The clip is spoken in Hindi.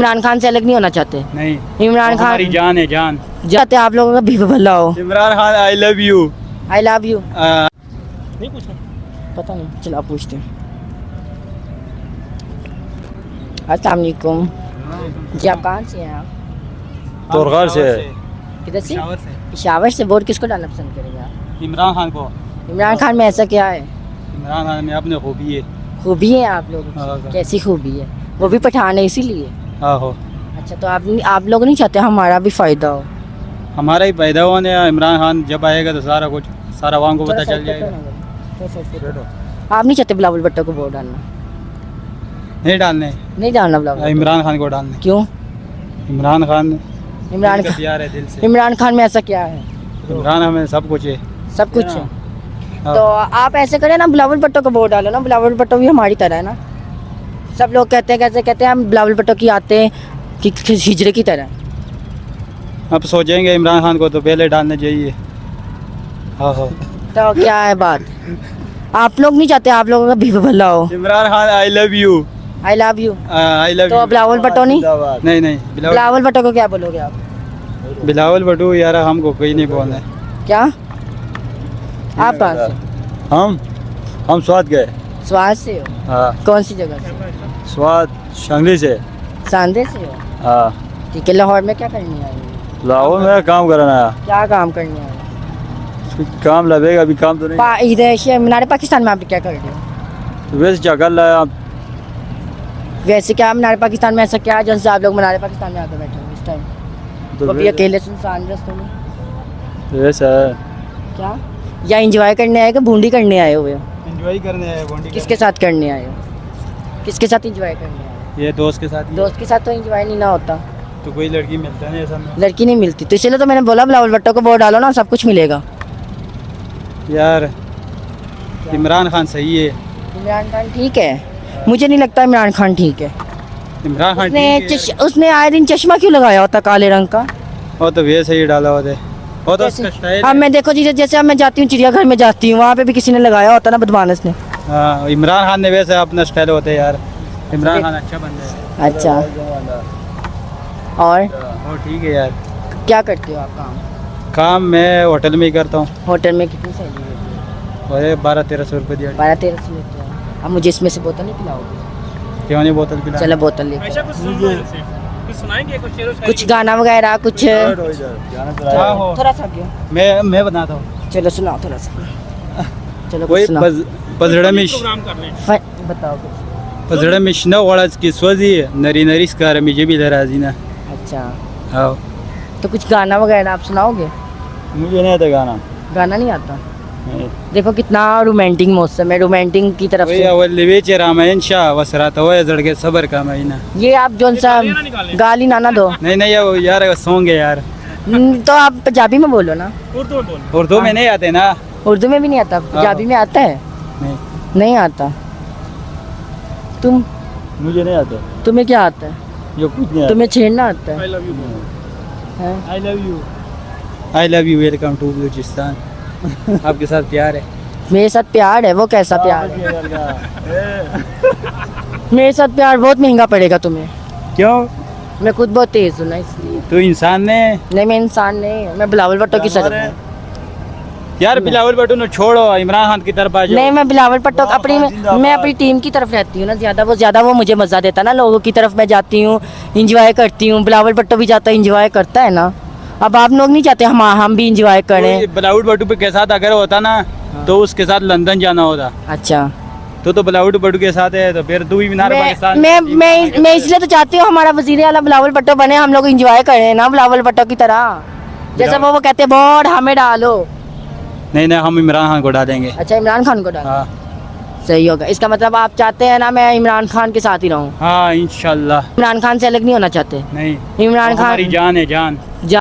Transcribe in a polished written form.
इमरान खान से अलग नहीं होना चाहते। नहीं, इमरान खान हमारी जान है, जान। चाहते आप लोगों का भी भला हो। इमरान खान आई love you. I love you. नहीं पूछा, पता नहीं, चलो आप पूछते हैं। अस्सलाम वालेकुम जी, आप कहाँ से हैं? आप तोरगार से। किधर से? पेशावर से। पेशावर से। वोट किसको डालना पसंद करेगा? इमरान खान को। इमरान खान में ऐसा क्या है? इमरान खान में अपने खूबी है। खूबी है आप लोगों हाँ। की? कैसी खूबी है? वो भी पठान है इसीलिए। आहो, अच्छा, तो आप लोग नहीं चाहते हमारा भी फायदा हो? हमारा ही पैदा होने। इमरान खान जब आएगा तो सारा कुछ, सारा आवाम को पता चल जाएगा। आप नहीं चाहते बिलावल भुट्टो को वोट डालना? नहीं डालने, नहीं डालना बिलावल? इमरान खान को डालने। क्यों? इमरान खान इमरान दिल से खान प्यार है, दिल से। इमरान खान में ऐसा क्या है? इमरान हमें सब कुछ है। सब कुछ है। हाँ। तो आप ऐसे करें ना, बिलावल भुट्टो को वोट डालो ना। बिलावल भुट्टो भी हमारी तरह है ना। सब लोग कहते हैं, कैसे कहते हैं, हम बिलावल भुट्टो की आते हैं कि हिजड़े की तरह। अब सोचेंगे इमरान खान को तो पहले डालने चाहिए। हाँ हाँ। तो क्या है बात? आप लोग नहीं चाहते आप लोगों का भी भला हो? इमरान खान आई love you. I love you. I love तो यू। बिलावल भुट्टो नहीं? नहीं, बिलावल भुट्टो को क्या बोलोगे आप? बिलावल भुट्टो यार, हमको कोई नहीं बोलना है। क्या? आप कहाँ से? हम स्वाद गए। स्वाद से हो? हाँ, कौन सी जगह से? स्वाद शंगली से। सांदे से हो? हाँ, ठीक है। लाहौर में क्या करने आए हो? लाहौर में काम करना है। क्या काम करने आए हो? काम लगेगा, अभी काम तो नहीं। इधर मीनार पाकिस्तान में आप क्या कर रहे हो? तो वैसे क्या कर रहा है आप? वैसे क्या मीनार पाकिस्तान में ऐसा क्या है जैसे आप लोग मीनार पाकिस्तान में आकर बैठे हो इस टाइम? तो वो भी अकेले सुनसान रास्तों में। वैसा है। क्या? या एंजॉय करने आए कि बूंदी करने आए हुए हो? एंजॉय करने आए। किसके साथ करने आए हो? किसके साथ एंजॉय करने आए हो? ये दोस्त के साथ ही। दोस्त के साथ तो एंजॉय नहीं ना होता। तो कोई लड़की मिलता नहीं ऐसा में। लड़की नहीं मिलती, तो इसलिए तो मैंने बोला बिलावल भुट्टो को वोट डालो ना, सब कुछ मिलेगा। यार इमरान खान सही है। इमरान खान ठीक है? मुझे नहीं लगता इमरान खान ठीक है। इमरान खान ठीक है। उसने आए दिन चश्मा क्यों लगाया होता काले रंग का? वो तो वैसे ही डाला होता है। वो तो कैसे? उसका स्टाइल अब है। मैं देखो जी, जैसे अब मैं जाती हूँ चिड़ियाघर में जाती हूँ, वहाँ पे भी किसी ने लगाया होता ना, बदमाश ने। हाँ, इमरान खान ने वैसे अपना स्टाइल होता है यार। इमरान खान अच्छा बंदा है। अच्छा। और ठीक है यार। क्या करते हो आप काम? काम मैं होटल में ही करता हूँ। होटल में कितनी सैलरी देती है? वही 1200-1300 रुपये दिया। 12-1300 लेते हो। अब मुझे इसमें से बोतल नहीं पिलाओगे? क्यों नहीं बोतल पिला? चलो बोतल लेते हैं। कुछ सुनाएंगे, कुछ शेरो शायरी? कुछ गाना वगैरह कुछ हाँ, हो। थोड़ा सा क्यों? मैं बताता हूँ। चलो सुनाओ थोड़ा सा। चलो कोई कुछ सुनाओ। पजड़मिश प्रोग्राम कर लें। बताओ कुछ। पजड़मिश न वळाच की स्वजी नरी नरीस कार मी जेबी दराजी ना। अच्छा, हाँ, तो कुछ गाना वगैरह आप सुनाओगे? मुझे नहीं आता गाना। गाना नहीं आता? देखो कितना रोमांटिक मौसम है, रोमांटिक की तरफ वही से। अवल वेचे रामायण शाह वसरात होय जड़के सबर का महीना। ये आप जोन सा गालियाँ ना निकालें। गाली ना दो। नहीं यार सॉन्ग है यार। तो आप पंजाबी में बोलो ना। उर्दू में बोल। उर्दू में नहीं आते ना। उर्दू में भी नहीं आता, पंजाबी में आता है? नहीं, नहीं आता। मुझे नहीं आता। तुम्हें क्या आता है? ये कुछ नहीं तुम्हें छेड़ना आता है? I love you. हैं? I love you welcome to Balochistan. आपके साथ प्यार है। मेरे साथ प्यार है? वो कैसा प्यार है? मेरे साथ प्यार बहुत महंगा पड़ेगा तुम्हें। क्यों? मैं खुद बहुत तेज हूँ ना, इसलिए। तू इंसान ने नहीं, मैं इंसान नहीं हूँ, मैं बिलावल भुट्टो की सर हूँ। यार बिलावल भुट्टो ने छोड़ो, इमरान खान की तरफ आ जाओ। नहीं, मैं बिलावल भुट्टो मैं अपनी टीम की तरफ रहती हूँ ना। ज़्यादा वो मुझे मज़ा देता ना, लोगों की तरफ मैं जाती हूँ, इंजॉय करती हूँ। बिलावल भुट्टो भी जाता है, इंजॉय करता है ना। अब आप लोग नहीं चाहते हम भी इंजॉय करें? बिलावल भुट्टो के साथ अगर होता ना तो उसके साथ लंदन जाना होता। अच्छा, तो बिलावल भुट्टो के साथ है तो फिर तू भी मीनार पाकिस्तान। मैं इसलिए तो चाहती हूँ हमारा वजीर आला बिलावल भुट्टो बने, हम लोग इंजॉय करें ना बिलावल भुट्टो की तरह। जैसे वो कहते हैं वोट हमें डालो। नहीं, हम इमरान खान को डालेंगे। अच्छा, इमरान खान को डालो। हाँ सही होगा। इसका मतलब आप चाहते हैं ना मैं इमरान खान के साथ ही रहूँ? हाँ, इंशाल्लाह। इमरान खान से अलग नहीं होना चाहते? नहीं, इमरान वो हमारी खान जान है, जान।